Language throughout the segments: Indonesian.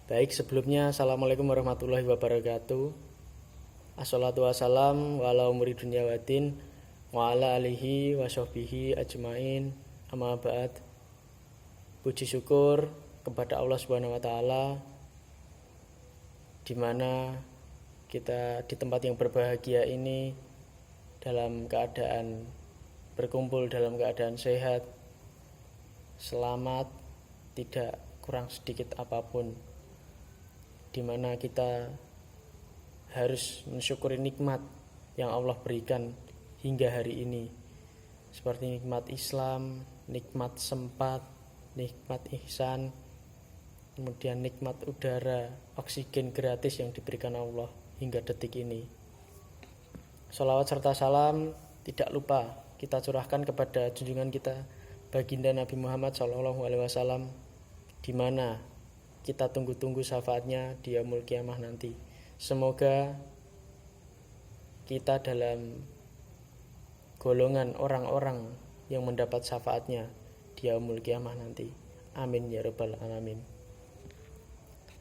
Baik, sebelumnya Assalamualaikum warahmatullahi wabarakatuh. Assalatu wassalam wa ala umuri dunya wadin wa ala alihi wa sahbihi ajmain. Amma ba'd. Puji syukur kepada Allah Subhanahu wa taala di mana kita di tempat yang berbahagia ini dalam keadaan berkumpul dalam keadaan sehat, selamat, tidak kurang sedikit apapun, di mana kita harus mensyukuri nikmat yang Allah berikan hingga hari ini, seperti nikmat Islam, nikmat sempat, nikmat ihsan, kemudian nikmat udara, oksigen gratis yang diberikan Allah hingga detik ini. Sholawat serta salam tidak lupa kita curahkan kepada junjungan kita baginda Nabi Muhammad SAW, di mana kita tunggu-tunggu syafaatnya di yaumul kiamah nanti. Semoga kita dalam golongan orang-orang yang mendapat syafaatnya di yaumul kiamah nanti. Amin ya rabbal alamin.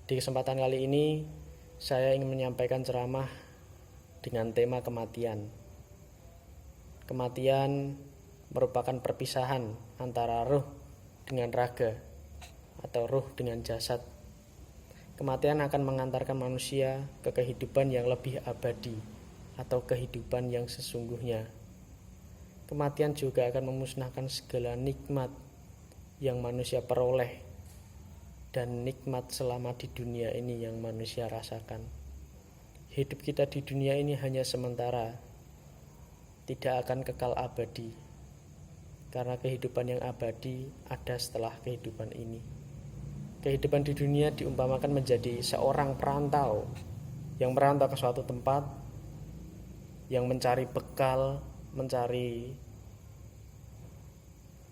Di kesempatan kali ini saya ingin menyampaikan ceramah dengan tema kematian. Kematian merupakan perpisahan antara ruh dengan raga atau ruh dengan jasad. Kematian akan mengantarkan manusia ke kehidupan yang lebih abadi atau kehidupan yang sesungguhnya. Kematian juga akan memusnahkan segala nikmat yang manusia peroleh dan nikmat selama di dunia ini yang manusia rasakan. Hidup kita di dunia ini hanya sementara, tidak akan kekal abadi, karena kehidupan yang abadi ada setelah kehidupan ini. Kehidupan di dunia diumpamakan menjadi seorang perantau yang merantau ke suatu tempat, yang mencari bekal, mencari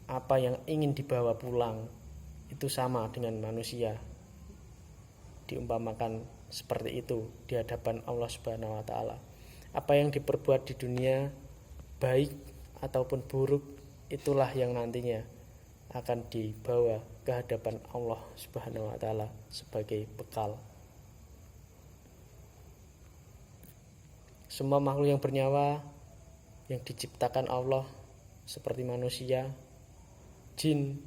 apa yang ingin dibawa pulang. Itu sama dengan manusia, diumpamakan seperti itu di hadapan Allah Subhanahu wa taala. Apa yang diperbuat di dunia, baik ataupun buruk, itulah yang nantinya akan dibawa ke hadapan Allah Subhanahu wa taala sebagai bekal. Semua makhluk yang bernyawa yang diciptakan Allah seperti manusia, jin,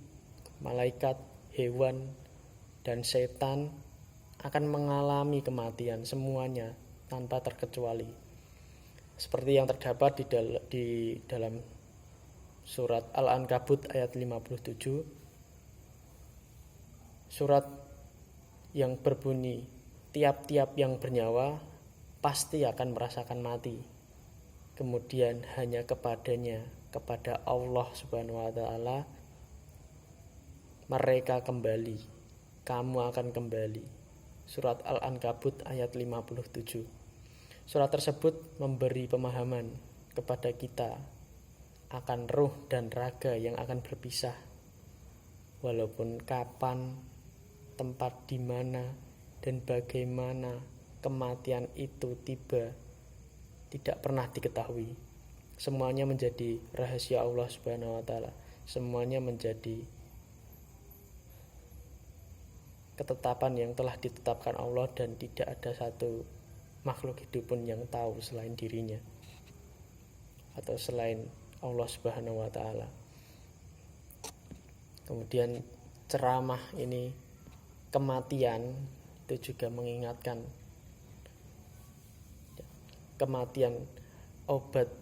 malaikat, hewan, dan setan akan mengalami kematian semuanya tanpa terkecuali. Seperti yang terdapat di dalam surat Al-Ankabut ayat 57, surat yang berbunyi, tiap-tiap yang bernyawa pasti akan merasakan mati. Kemudian hanya kepadanya, kepada Allah Subhanahu wa taala, mereka kembali, kamu akan kembali. Surat Al-Ankabut ayat 57. Surat tersebut memberi pemahaman kepada kita akan ruh dan raga yang akan berpisah. Walaupun kapan, tempat di mana, dan bagaimana kematian itu tiba, tidak pernah diketahui. Semuanya menjadi rahasia Allah Subhanahu wa taala. Semuanya menjadi ketetapan yang telah ditetapkan Allah, dan tidak ada satu makhluk hidup pun yang tahu selain dirinya atau selain Allah Subhanahu wa taala. Kemudian ceramah ini kematian itu juga mengingatkan kematian, obat,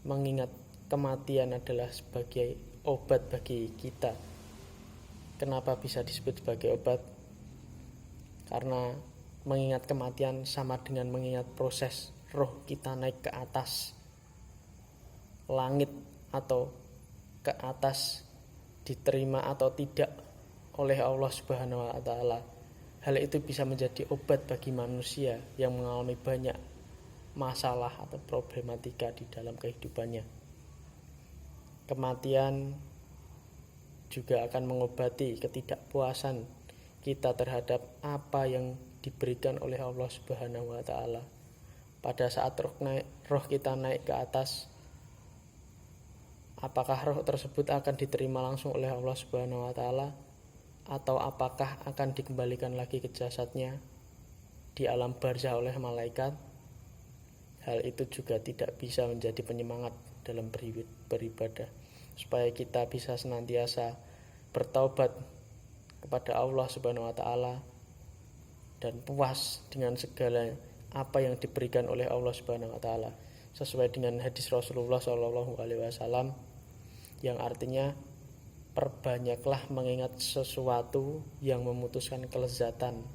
mengingat kematian adalah sebagai obat bagi kita. Kenapa bisa disebut sebagai obat? Karena mengingat kematian sama dengan mengingat proses roh kita naik ke atas langit atau ke atas, diterima atau tidak oleh Allah Subhanahu wa taala. Hal itu bisa menjadi obat bagi manusia yang mengalami banyak masalah atau problematika di dalam kehidupannya. Kematian juga akan mengobati ketidakpuasan kita terhadap apa yang diberikan oleh Allah Subhanahu wa taala. Pada saat roh kita naik ke atas, apakah roh tersebut akan diterima langsung oleh Allah Subhanahu wa taala? atau apakah akan dikembalikan lagi ke jasadnya di alam barzah oleh malaikat, hal itu juga tidak bisa menjadi penyemangat dalam beribadah, supaya kita bisa senantiasa bertaubat kepada Allah Subhanahu wa taala dan puas dengan segala apa yang diberikan oleh Allah Subhanahu wa taala, sesuai dengan hadis Rasulullah Shallallahu alaihi wasallam yang artinya perbanyaklah mengingat sesuatu yang memutuskan kelezatan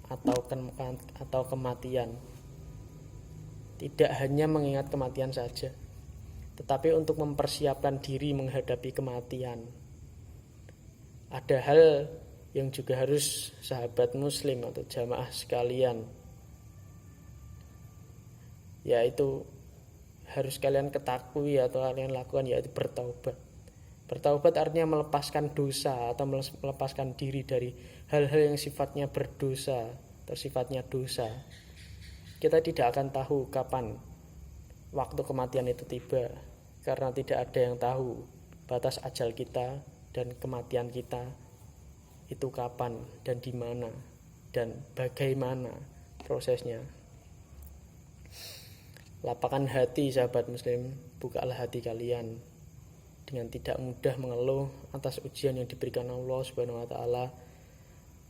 atau kematian. Tidak hanya mengingat kematian saja, tetapi untuk mempersiapkan diri menghadapi kematian. Ada hal yang juga harus sahabat muslim atau jamaah sekalian, yaitu harus kalian ketahui atau kalian lakukan, yaitu bertaubat. Bertaubat artinya melepaskan dosa atau melepaskan diri dari hal-hal yang sifatnya berdosa atau sifatnya dosa. Kita tidak akan tahu kapan waktu kematian itu tiba, karena tidak ada yang tahu batas ajal kita dan kematian kita itu kapan dan di mana dan bagaimana prosesnya. Lapangkan hati sahabat muslim, bukalah hati kalian dengan tidak mudah mengeluh atas ujian yang diberikan Allah Subhanahu wa taala,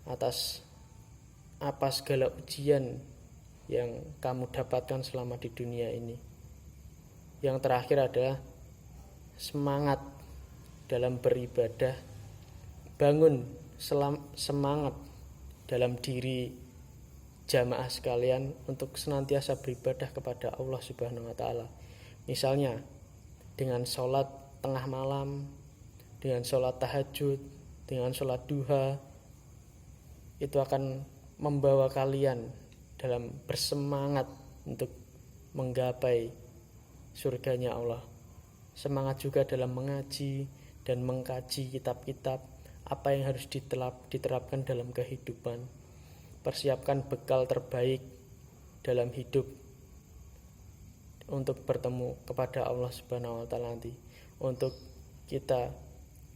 atas apa segala ujian yang kamu dapatkan selama di dunia ini. Yang terakhir adalah semangat dalam beribadah. Bangun semangat dalam diri jamaah sekalian untuk senantiasa beribadah kepada Allah Subhanahu wa taala. Misalnya dengan sholat tengah malam, dengan sholat tahajud, dengan sholat duha, itu akan membawa kalian dalam bersemangat untuk menggapai surganya Allah. Semangat juga dalam mengaji dan mengkaji kitab-kitab, apa yang harus diterapkan dalam kehidupan. Persiapkan bekal terbaik dalam hidup untuk bertemu kepada Allah Subhanahu wa taala nanti, untuk kita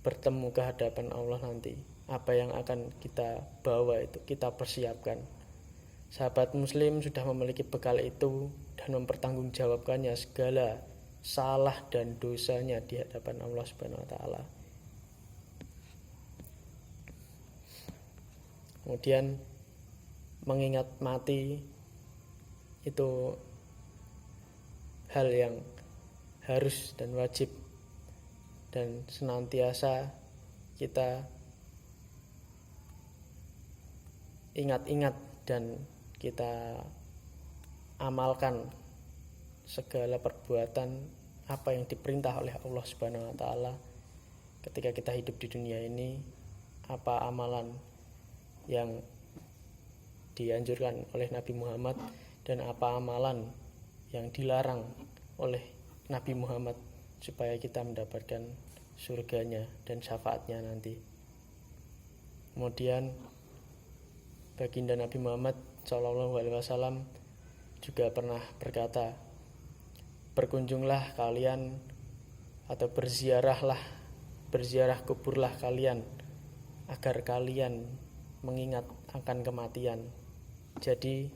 bertemu ke hadapan Allah nanti. Apa yang akan kita bawa itu kita persiapkan. Sahabat muslim sudah memiliki bekal itu dan mempertanggungjawabkannya segala salah dan dosanya di hadapan Allah Subhanahu wa taala. Kemudian mengingat mati itu hal yang harus dan wajib, dan senantiasa kita ingat-ingat dan kita amalkan segala perbuatan apa yang diperintah oleh Allah Subhanahu wa taala ketika kita hidup di dunia ini, apa amalan yang dianjurkan oleh Nabi Muhammad dan apa amalan yang dilarang oleh Nabi Muhammad supaya kita mendapatkan surganya dan syafaatnya nanti. Kemudian baginda Nabi Muhammad SAW juga pernah berkata, berkunjunglah kalian atau berziarah kuburlah kalian agar kalian mengingat akan kematian. Jadi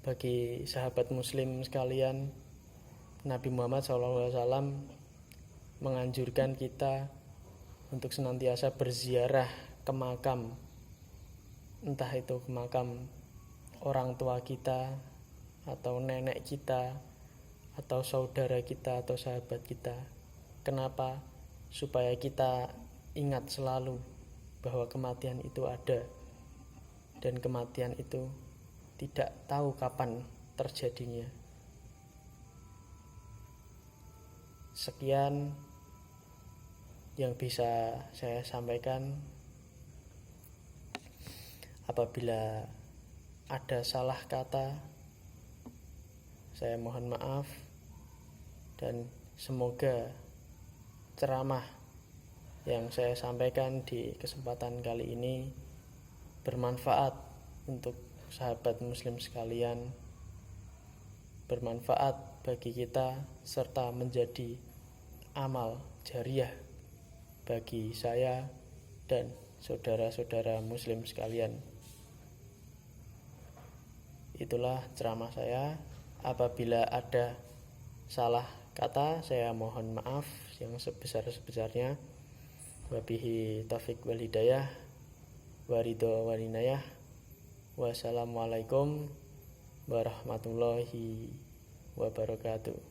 bagi sahabat muslim sekalian, Nabi Muhammad SAW menganjurkan kita untuk senantiasa berziarah ke makam, entah itu ke makam orang tua kita atau nenek kita atau saudara kita atau sahabat kita. Kenapa? Supaya kita ingat selalu bahwa kematian itu ada, dan kematian itu tidak tahu kapan terjadinya. Sekian yang bisa saya sampaikan. Apabila ada salah kata, saya mohon maaf, dan semoga ceramah yang saya sampaikan di kesempatan kali ini bermanfaat untuk sahabat muslim sekalian, bermanfaat bagi kita, serta menjadi amal jariah bagi saya dan saudara-saudara muslim sekalian. Itulah ceramah saya. Apabila ada salah kata, saya mohon maaf yang sebesar-besarnya. Wabihi taufik wal hidayah, waridho walinayah. Wassalamualaikum warahmatullahi wabarakatuh.